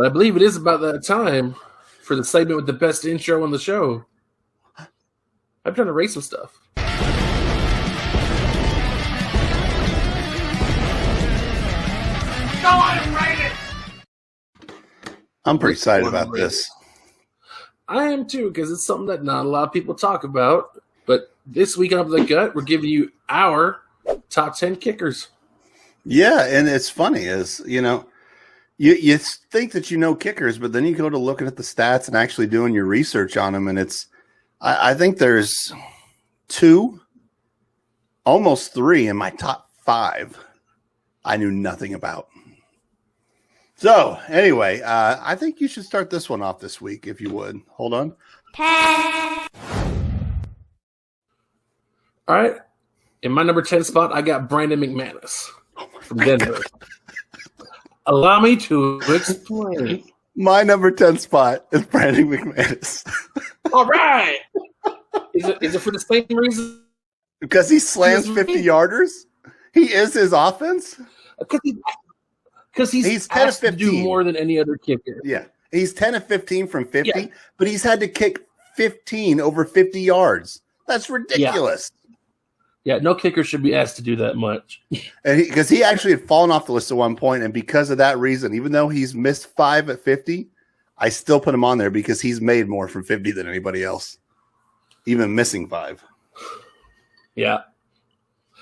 But I believe it is about that time for the segment with the best intro on the show. I'm trying to rate some stuff. Go on and rate it! I'm pretty excited about this. I am too, because it's something that not a lot of people talk about. But this week on Up the Gut, we're giving you our top 10 kickers. Yeah, and it's funny is, you think that you know kickers, but then you go to looking at the stats and actually doing your research on them, and I think there's 2, almost 3 in my top 5 I knew nothing about. So, anyway, I think you should start this one off this week, if you would. Hold on. 10. All right. In my number 10 spot, I got Brandon McManus from Denver. Allow me to explain. My number 10 spot is Brandon McManus. All right. Is it for the same reason? Because he slams 50-yarders? He is his offense? Because he's 10 of 15. To do more than any other kicker. Yeah. He's 10 of 15 from 50, but he's had to kick 15 over 50 yards. That's ridiculous. Yeah, no kicker should be asked to do that much. Because he actually had fallen off the list at one point, and because of that reason, even though he's missed 5 at 50, I still put him on there because he's made more from 50 than anybody else, even missing 5. Yeah.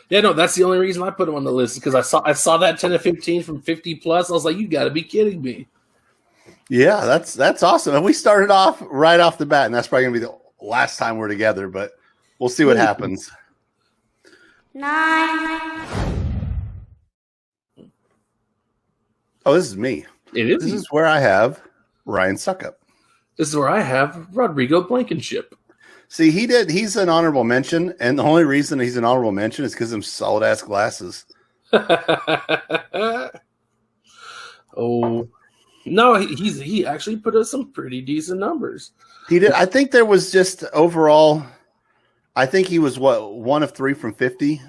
Yeah, no, that's the only reason I put him on the list, because I saw that 10 to 15 from 50 plus. I was like, you got to be kidding me. Yeah, that's awesome. And we started off right off the bat, and that's probably going to be the last time we're together, but we'll see what happens. 9. Oh, this is me. It is. This is where I have Ryan Suckup. This is where I have Rodrigo Blankenship. See, he's an honorable mention, and the only reason he's an honorable mention is because of solid ass glasses. Oh no, he actually put us some pretty decent numbers. He did. I think there was just overall. I think he was 1 of 3 from 50.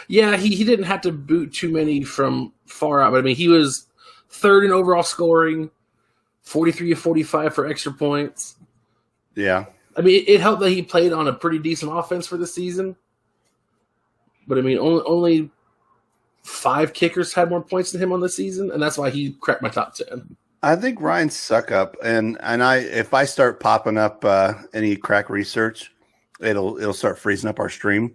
Yeah, he didn't have to boot too many from far out, but I mean he was 3rd in overall scoring, 43 of 45 for extra points. Yeah. I mean, it helped that he played on a pretty decent offense for the season. But, I mean, only 5 kickers had more points than him on the season, and that's why he cracked my top 10. I think Ryan Suckup, and if I start popping up any crack research, it'll start freezing up our stream.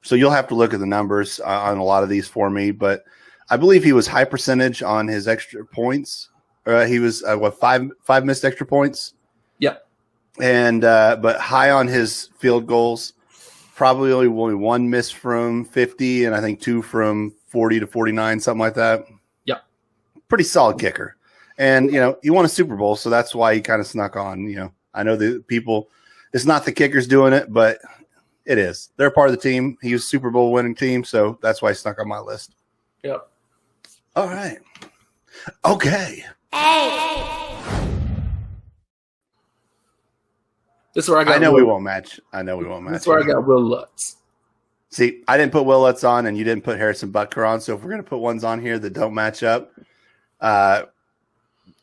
So you'll have to look at the numbers on a lot of these for me. But I believe he was high percentage on his extra points. He was, 5 missed extra points? Yep. And but high on his field goals, probably only 1 miss from 50, and I think 2 from 40 to 49, something like that. Yep, pretty solid kicker. And he won a Super Bowl, so that's why he kind of snuck on. I know the people, it's not the kickers doing it, but it is. They're part of the team. He was a Super Bowl winning team, so that's why he snuck on my list. Yep. All right. Okay. Hey. This is where I got. We won't match. This is where I got Will Lutz. See, I didn't put Will Lutz on, and you didn't put Harrison Butker on. So if we're going to put ones on here that don't match up, at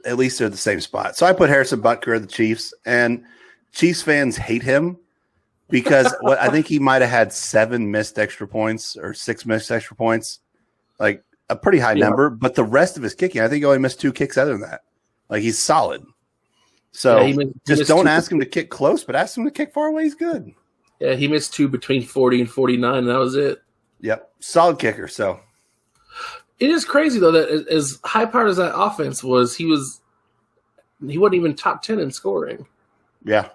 least they're the same spot. So I put Harrison Butker of the Chiefs, and Chiefs fans hate him because I think he might have had 7 missed extra points or 6 missed extra points, like a pretty high number. But the rest of his kicking, I think he only missed 2 kicks other than that. Like he's solid. So just don't ask him to kick close, but ask him to kick far away. He's good. Yeah, he missed 2 between 40 and 49, and that was it. Yep, solid kicker. So it is crazy though that as high powered as that offense was, he wasn't even top 10 in scoring. Yeah.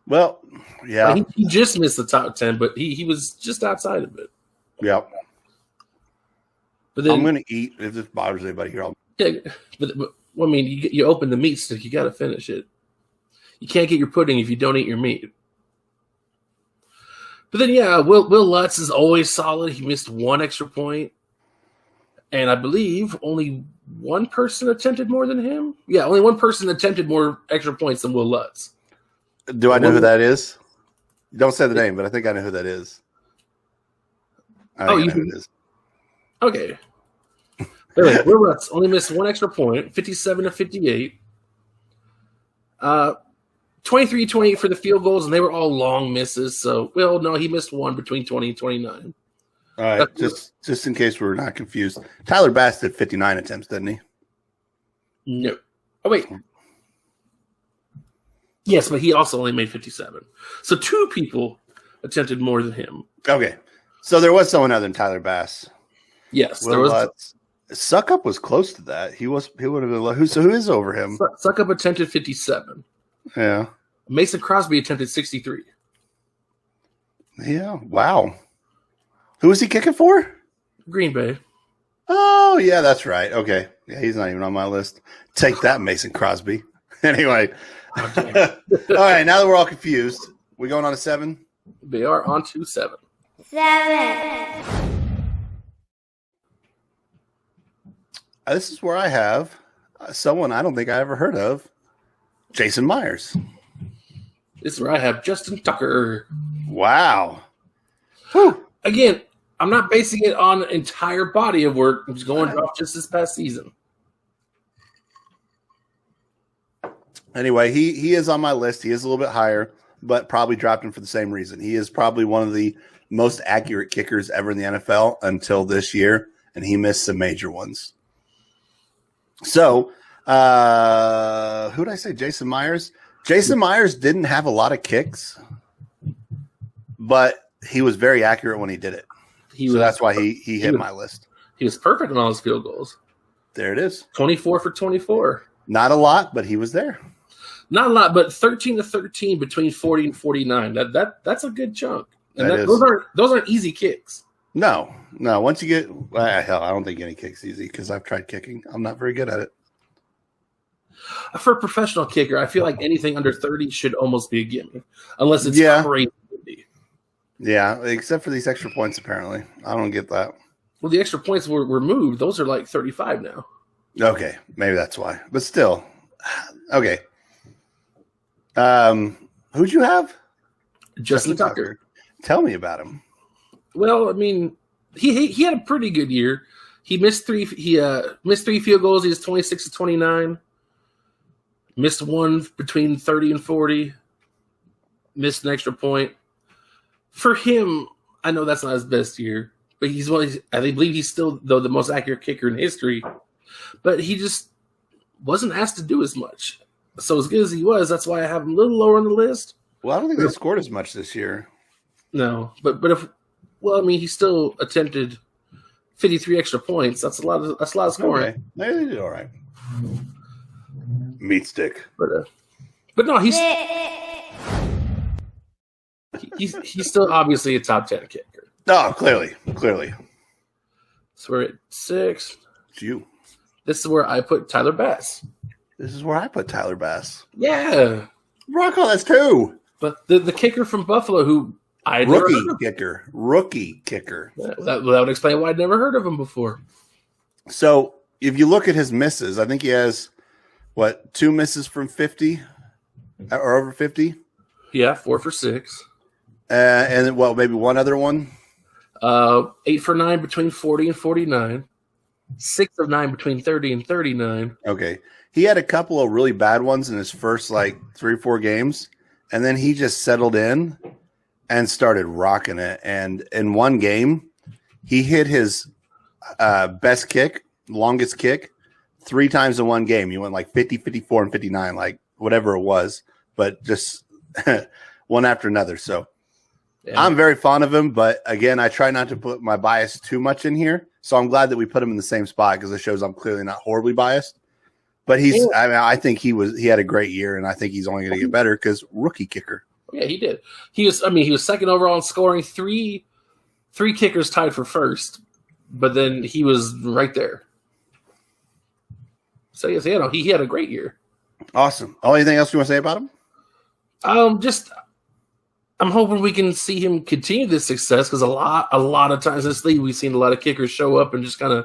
Well, yeah. Like he just missed the top 10, but he was just outside of it. Yep. But then, I'm going to eat if this bothers anybody here. But I mean, you open the meat stick, you got to finish it. You can't get your pudding if you don't eat your meat. But then, yeah, Will Lutz is always solid. He missed 1 extra point. And I believe only 1 person attempted more than him. Yeah, only 1 person attempted more extra points than Will Lutz. Do I know who that is? Don't say the name, but I think I know who that is. I know who it is. Okay. Anyway, Will Lutz only missed one extra point, 57 to 58. 23-28 for the field goals, and they were all long misses. So, well, no, he missed one between 20 and 29. All right, just in case we're not confused, Tyler Bass did 59 attempts, didn't he? No. Oh, wait. Yes, but he also only made 57. So 2 people attempted more than him. Okay. So there was someone other than Tyler Bass. Yes, Will there was. Lutz. Suckup was close to that. He would have been who is over him? Suckup attempted 57. Yeah. Mason Crosby attempted 63. Yeah. Wow. Who was he kicking for? Green Bay. Oh, yeah, that's right. Okay. Yeah, he's not even on my list. Take that, Mason Crosby. Anyway. All right, now that we're all confused, we going on to 7? They are on to 7. 7. This is where I have someone I don't think I ever heard of, Jason Myers. This is where I have Justin Tucker. Wow. Whew. Again, I'm not basing it on an entire body of work. I'm just going off just this past season. Anyway, he is on my list. He is a little bit higher, but probably dropped him for the same reason. He is probably one of the most accurate kickers ever in the NFL until this year, and he missed some major ones. So, who did I say? Jason Myers? Jason Myers didn't have a lot of kicks, but he was very accurate when he did it. That's why he hit my list. He was perfect on all his field goals. There it is. 24 for 24. Not a lot, but he was there. Not a lot, but 13 to 13 between 40 and 49. That's a good chunk. And those aren't easy kicks. No. Once you get hell, I don't think any kick's easy because I've tried kicking. I'm not very good at it. For a professional kicker, I feel like anything under 30 should almost be a gimme, unless it's crazy. Yeah, except for these extra points, apparently. I don't get that. Well, the extra points were moved. Those are like 35 now. Okay, maybe that's why. But still, okay. Who'd you have? Justin Tucker. Tell me about him. Well, I mean, he had a pretty good year. He missed 3. He missed 3 field goals. He was 26 to 29. Missed one between 30 and 40. Missed an extra point. For him, I know that's not his best year, but I believe he's still the most accurate kicker in history. But he just wasn't asked to do as much. So as good as he was, that's why I have him a little lower on the list. Well, I don't think they scored as much this year. No, but he still attempted 53 extra points. That's a lot of scoring. Okay. Maybe they did all right. Meat stick. But no, he's still obviously a top 10 kicker. Oh, clearly. So we're at 6. It's you. This is where I put Tyler Bass. This is where I put Tyler Bass. Yeah. Rocco, that's 2. But the kicker from Buffalo who Rookie kicker. That would explain why I'd never heard of him before. So if you look at his misses, I think he has, 2 misses from 50 or over 50? Yeah, 4 for 6. And maybe one other one? 8 for 9 between 40 and 49. 6 of 9 between 30 and 39. Okay. He had a couple of really bad ones in his first 3 or 4 games, and then he just settled in and started rocking it. And in one game, he hit his best kick, longest kick, 3 times in one game. He went 50, 54, and 59, whatever it was, but just one after another. So yeah. I'm very fond of him, but again, I try not to put my bias too much in here. So I'm glad that we put him in the same spot because it shows I'm clearly not horribly biased. But I think he had a great year, and I think he's only going to get better because rookie kicker. Yeah, he did. He was second overall in scoring. Three kickers tied for first, but then he was right there. So yes, he had a great year. Awesome. Anything else you want to say about him? I'm hoping we can see him continue this success because a lot of times in this league we've seen a lot of kickers show up and just kind of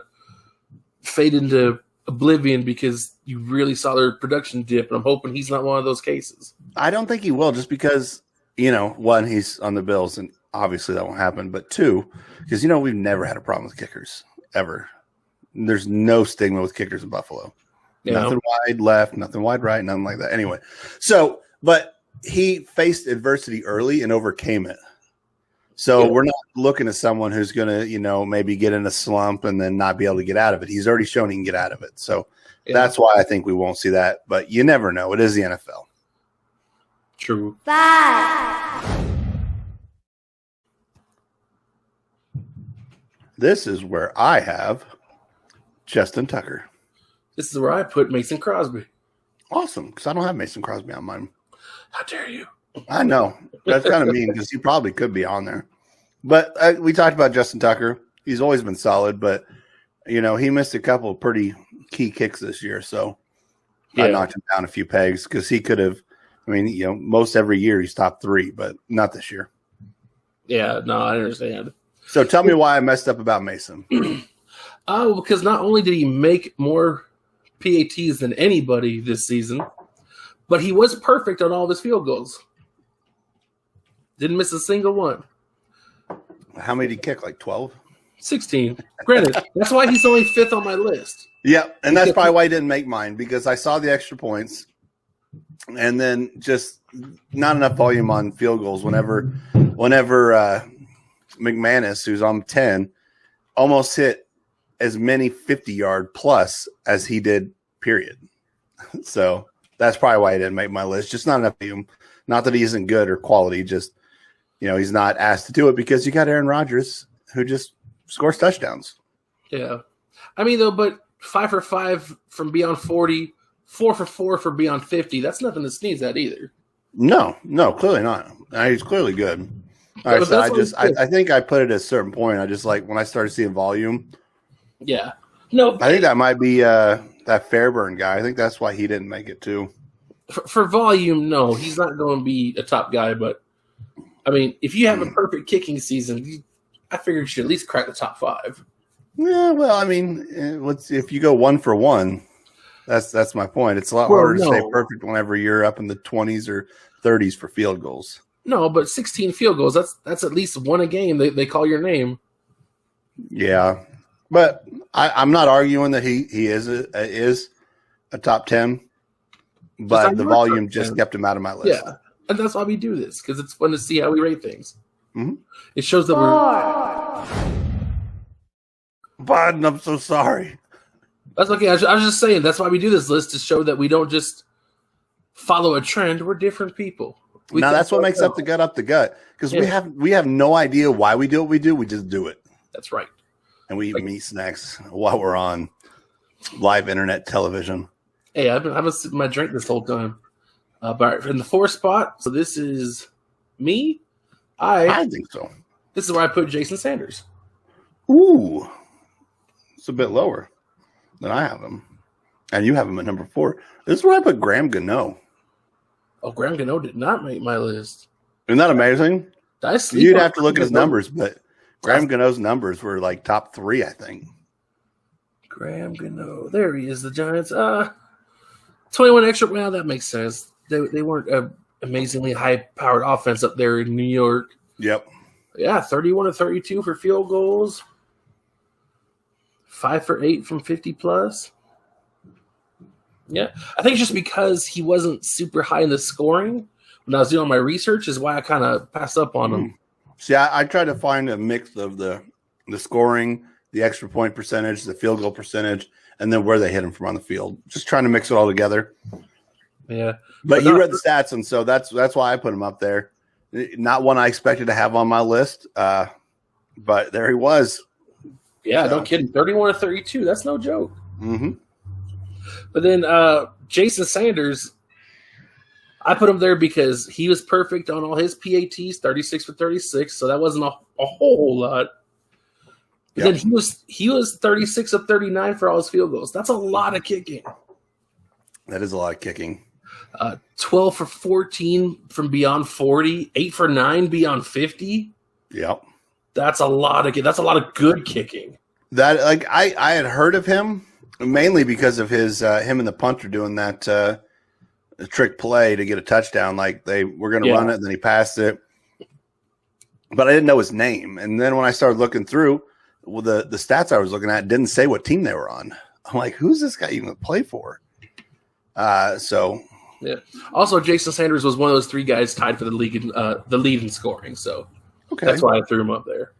fade into oblivion because you really saw their production dip, and I'm hoping he's not one of those cases. I don't think he will, just because, one, he's on the Bills, and obviously that won't happen, but 2, because, we've never had a problem with kickers, ever. There's no stigma with kickers in Buffalo. Nothing wide left, nothing wide right, nothing like that. Anyway, but he faced adversity early and overcame it. So we're not looking at someone who's going to, maybe get in a slump and then not be able to get out of it. He's already shown he can get out of it. So that's why I think we won't see that. But you never know. It is the NFL. True. 5. This is where I have Justin Tucker. This is where I put Mason Crosby. Awesome, because I don't have Mason Crosby on mine. How dare you? I know. That's kind of mean because he probably could be on there. But we talked about Justin Tucker. He's always been solid, but, he missed a couple of pretty key kicks this year. So I knocked him down a few pegs because he could have, most every year he's top 3, but not this year. Yeah, no, I understand. So tell me why I messed up about Mason. Because not only did he make more PATs than anybody this season, but he was perfect on all of his field goals. Didn't miss a single one. How many did he kick? Like 12? 16. Granted, that's why he's only 5th on my list. Yeah, and that's probably why he didn't make mine, because I saw the extra points and then just not enough volume on field goals whenever McManus, who's on 10, almost hit as many 50-yard plus as he did, period. So that's probably why he didn't make my list. Just not enough volume. Not that he isn't good or quality, just, he's not asked to do it because you got Aaron Rodgers who just scores touchdowns. Yeah. But 5 for 5 from beyond 40, 4 for 4 for beyond 50, that's nothing to sneeze at either. No, clearly not. He's clearly good. All right, so I think I put it at a certain point. I just when I started seeing volume. Yeah. No, I think that might be that Fairburn guy. I think that's why he didn't make it too. For volume, no, he's not going to be a top guy. But if you have a perfect kicking season, I figured you should at least crack the top 5. Yeah, well, if you go 1 for 1, that's my point. It's a lot harder to stay perfect whenever you're up in the 20s or 30s for field goals. No, but 16 field goals, that's at least one a game. They call your name. Yeah. But I'm not arguing that he is a top 10, but the volume just kept him out of my list. Yeah, and that's why we do this, because it's fun to see how we rate things. Mm-hmm. It shows that 4. Biden, I'm so sorry. That's okay. I was just saying that's why we do this list, to show that we don't just follow a trend. We're different people. Now that's what makes up the gut, because we have no idea why we do what we do. We just do it. That's right. And we eat meat snacks while we're on live internet television. Hey, I've been sipping my drink this whole time. But in the 4th spot, so this is me. I think so. This is where I put Jason Sanders. Ooh, it's a bit lower than I have him, and you have him at number 4. This is where I put Graham Gano. Oh, Graham Gano did not make my list. Isn't that amazing? You'd have to look at his numbers, but Graham Gano's numbers were like top 3, I think. Graham Gano. There he is, the Giants. 21 extra. Well, that makes sense. They weren't an amazingly high-powered offense up there in New York. Yep. Yeah, 31 of 32 for field goals. 5 for 8 from 50 plus. Yeah, I think just because he wasn't super high in the scoring when I was doing my research is why I kind of passed up on him. See, I tried to find a mix of the scoring, the extra point percentage, the field goal percentage, and then where they hit him from on the field. Just trying to mix it all together. Yeah, but you read the stats, and so that's why I put him up there. Not one I expected to have on my list, but there he was. Yeah, no kidding. 31 of 32. That's no joke. Mm-hmm. But then Jason Sanders, I put him there because he was perfect on all his PATs, 36 for 36, so that wasn't a whole lot. But then he was 36 of 39 for all his field goals. That's a lot of kicking. That is a lot of kicking. 12 for 14 from beyond 40, 8 for 9 beyond 50. Yep. That's a lot of good kicking. That I had heard of him mainly because of his him and the punter doing that trick play to get a touchdown. Like they were going to run it, and then he passed it. But I didn't know his name. And then when I started looking through, well, the stats I was looking at didn't say what team they were on. I'm like, who's this guy even play for? So yeah. Also, Jason Sanders was one of those 3 guys tied for the league in, the lead in scoring. So that's why I threw him up there.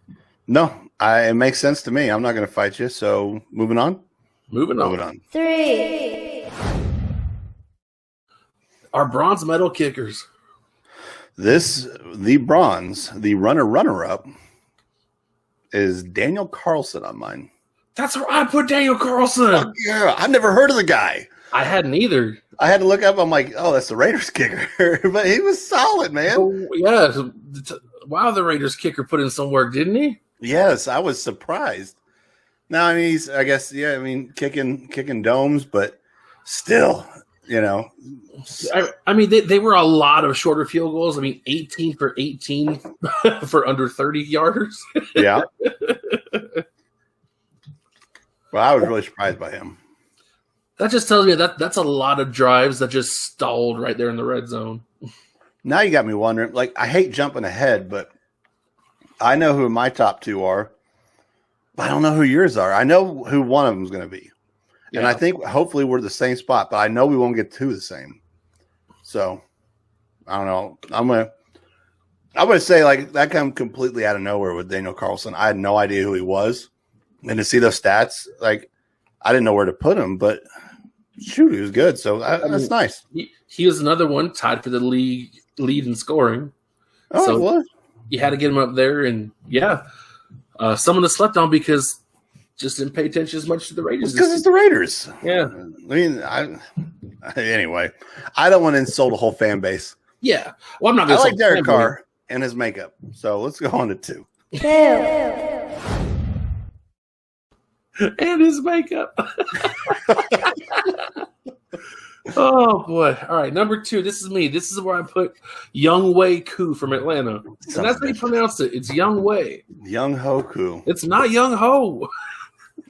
No, it makes sense to me. I'm not going to fight you. So moving on. Moving on. 3. Our bronze medal kickers. The runner-up is Daniel Carlson on mine. That's where I put Daniel Carlson. Fuck yeah, I've never heard of the guy. I hadn't either. I had to look up. I'm like, oh, that's the Raiders kicker, but he was solid, man. Oh, yeah. Wow, the Raiders kicker put in some work, didn't he? Yes, I was surprised. Now, I mean, kicking domes, but still, I mean, they were a lot of shorter field goals. I mean, 18 for 18 for under 30 yarders. Yeah. Well, I was really surprised by him. That just tells me that's a lot of drives that just stalled right there in the red zone. Now you got me wondering. Like, I hate jumping ahead, but I know who my top 2 are. But I don't know who yours are. I know who one of them is going to be. Yeah. And I think hopefully we're the same spot, but I know we won't get 2 the same. So, I don't know. I'm going to say, like, that came completely out of nowhere with Daniel Carlson. I had no idea who he was. And to see those stats, like, I didn't know where to put him, but shoot, he was good. So that's nice. He was another one tied for the league lead in scoring. Oh, so what? You had to get him up there, and someone that slept on because just didn't pay attention as much to the Raiders. Because it's the Raiders. Yeah. I mean, anyway, I don't want to insult a whole fan base. Yeah. Well, I'm not going to like Derek Carr and his makeup. So let's go on to 2. 2. And his makeup. Oh, boy. All right, number 2. This is me. This is where I put Younghoe Koo from Atlanta. And that's how you pronounce it. It's Younghoe. Younghoe Koo. It's not Younghoe.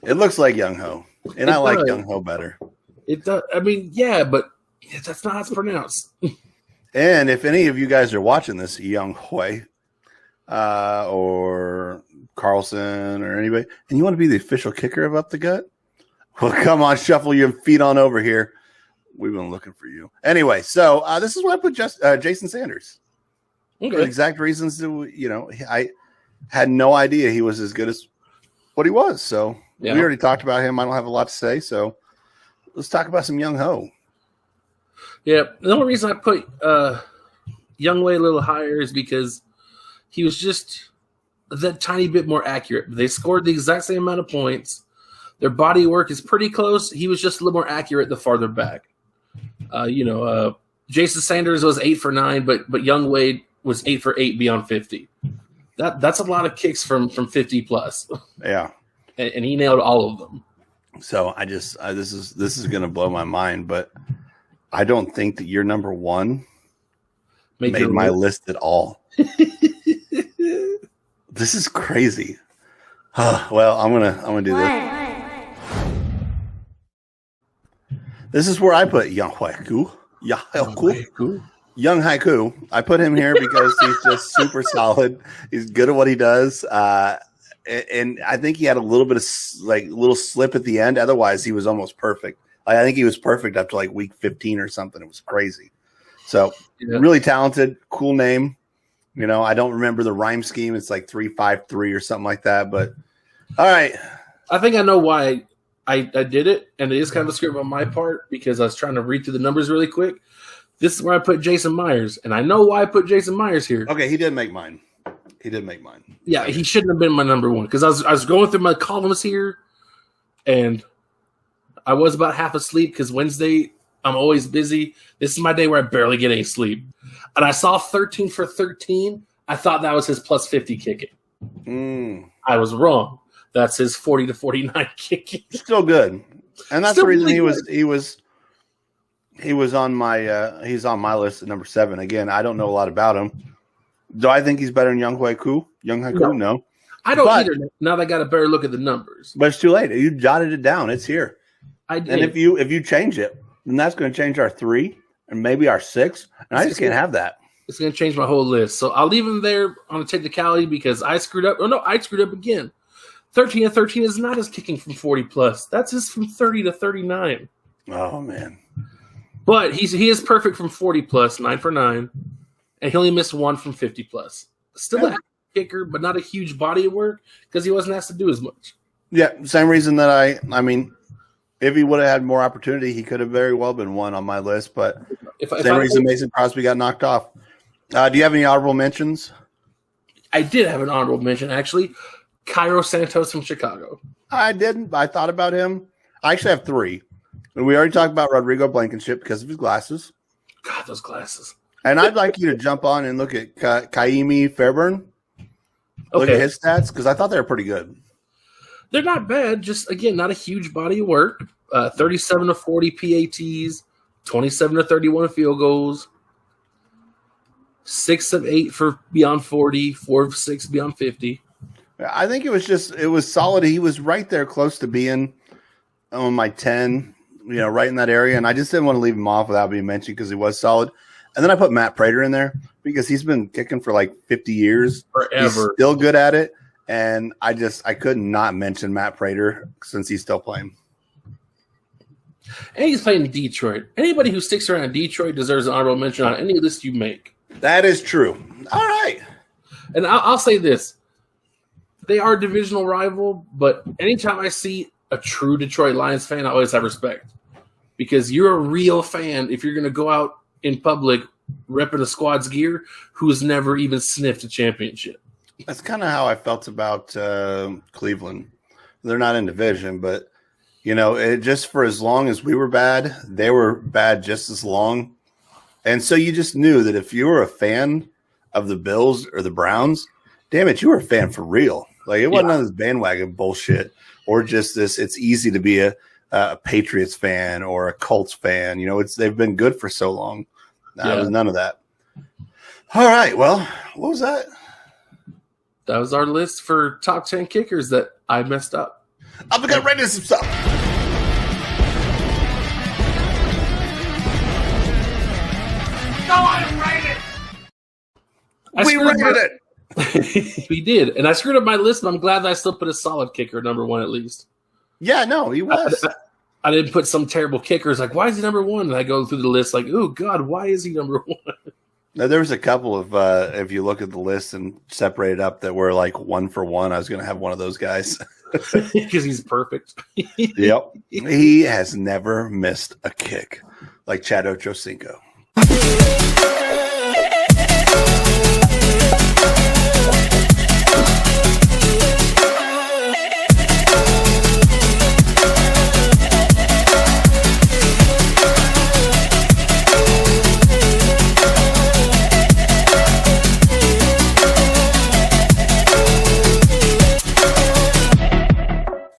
It looks like Younghoe. And I like Younghoe better. It does. I mean, yeah, but that's not how it's pronounced. And if any of you guys are watching this, Younghoe or Carlson or anybody, and you want to be the official kicker of Up the Gut, well, come on, shuffle your feet on over here. We've been looking for you. Anyway, so this is where I put Jason Sanders. Okay. For the exact reasons that, I had no idea he was as good as what he was. So we already talked about him. I don't have a lot to say. So let's talk about some Younghoe. Yeah. The only reason I put Younghoe a little higher is because he was just that tiny bit more accurate. They scored the exact same amount of points. Their body work is pretty close. He was just a little more accurate the farther back. Jason Sanders was 8 for 9, but Younghoe was 8 for 8 beyond 50. That's a lot of kicks from 50 plus. Yeah, and he nailed all of them. So I just this is going to blow my mind, but I don't think that your number 1 made my list at all. This is crazy. Well, I'm gonna do this. This is where I put Younghoe Koo. Younghoe Koo. I put him here because he's just super solid. He's good at what he does. And I think he had a little bit of little slip at the end. Otherwise, he was almost perfect. I think he was perfect up to like week 15 or something. It was crazy. So really talented, cool name. I don't remember the rhyme scheme. It's like 353 or something like that. But all right. I think I know why I did it, and it is kind of a script on my part because I was trying to read through the numbers really quick. This is where I put Jason Myers, and I know why I put Jason Myers here. Okay, he did make mine. Yeah, he shouldn't have been my number 1 because I was going through my columns here, and I was about half asleep because Wednesday I'm always busy. This is my day where I barely get any sleep, and I saw 13 for 13. I thought that was his plus 50 kicking. I was wrong. That's his 40 to 49 kicking. Still good, and that's Still the reason really he was on my he's on my list at number 7. Again, I don't know a lot about him. Do I think he's better than Younghoe Koo? No. I don't either. Now that I got a better look at the numbers, but it's too late. You jotted it down. It's here. I did. And if you change it, then that's going to change our 3 and maybe our 6. And I just can't have that. It's going to change my whole list. So I'll leave him there on a technicality because I screwed up. Oh no, I screwed up again. 13 and 13 is not his kicking from 40 plus. That's his from 30 to 39. Oh man. But he is perfect from 40 plus, 9 for 9, and he only missed 1 from 50 plus. Still a kicker, but not a huge body of work because he wasn't asked to do as much. Yeah, same reason that I mean, if he would have had more opportunity, he could have very well been one on my list. But same reason Mason Crosby got knocked off. Do you have any honorable mentions? I did have an honorable mention, actually. Cairo Santos from Chicago. I didn't. I thought about him. I actually have 3. And we already talked about Rodrigo Blankenship because of his glasses. God, those glasses. And I'd like you to jump on and look at Kaimi Fairburn. Look at his stats because I thought they were pretty good. They're not bad. Just, again, not a huge body of work. 37 to 40 PATs, 27 to 31 field goals, 6 of 8 for beyond 40, 4 of 6 beyond 50. I think it was solid. He was right there close to being on my 10, right in that area. And I just didn't want to leave him off without being mentioned because he was solid. And then I put Matt Prater in there because he's been kicking for like 50 years. Forever. He's still good at it. And I could not mention Matt Prater since he's still playing. And he's playing in Detroit. Anybody who sticks around in Detroit deserves an honorable mention on any list you make. That is true. All right. And I'll say this. They are a divisional rival, but anytime I see a true Detroit Lions fan, I always have respect. Because you're a real fan if you're going to go out in public repping a squad's gear who's never even sniffed a championship. That's kind of how I felt about Cleveland. They're not in division, but, just for as long as we were bad, they were bad just as long. And so you just knew that if you were a fan of the Bills or the Browns, damn it, you were a fan for real. Like, it wasn't none of this bandwagon bullshit or just this, it's easy to be a Patriots fan or a Colts fan. They've been good for so long. There was none of that. All right. Well, what was that? That was our list for top 10 kickers that I messed up. I'm going to rate some stuff. No, I rated it. We rated it. We did. And I screwed up my list, but I'm glad that I still put a solid kicker number 1 at least. Yeah, no, he was. I didn't put some terrible kickers like, why is he number 1? And I go through the list like, oh, God, why is he number 1? Now, there was a couple of, if you look at the list and separate it up, that were like 1 for 1. I was going to have one of those guys. Because he's perfect. Yep. He has never missed a kick like Chad Ochocinco.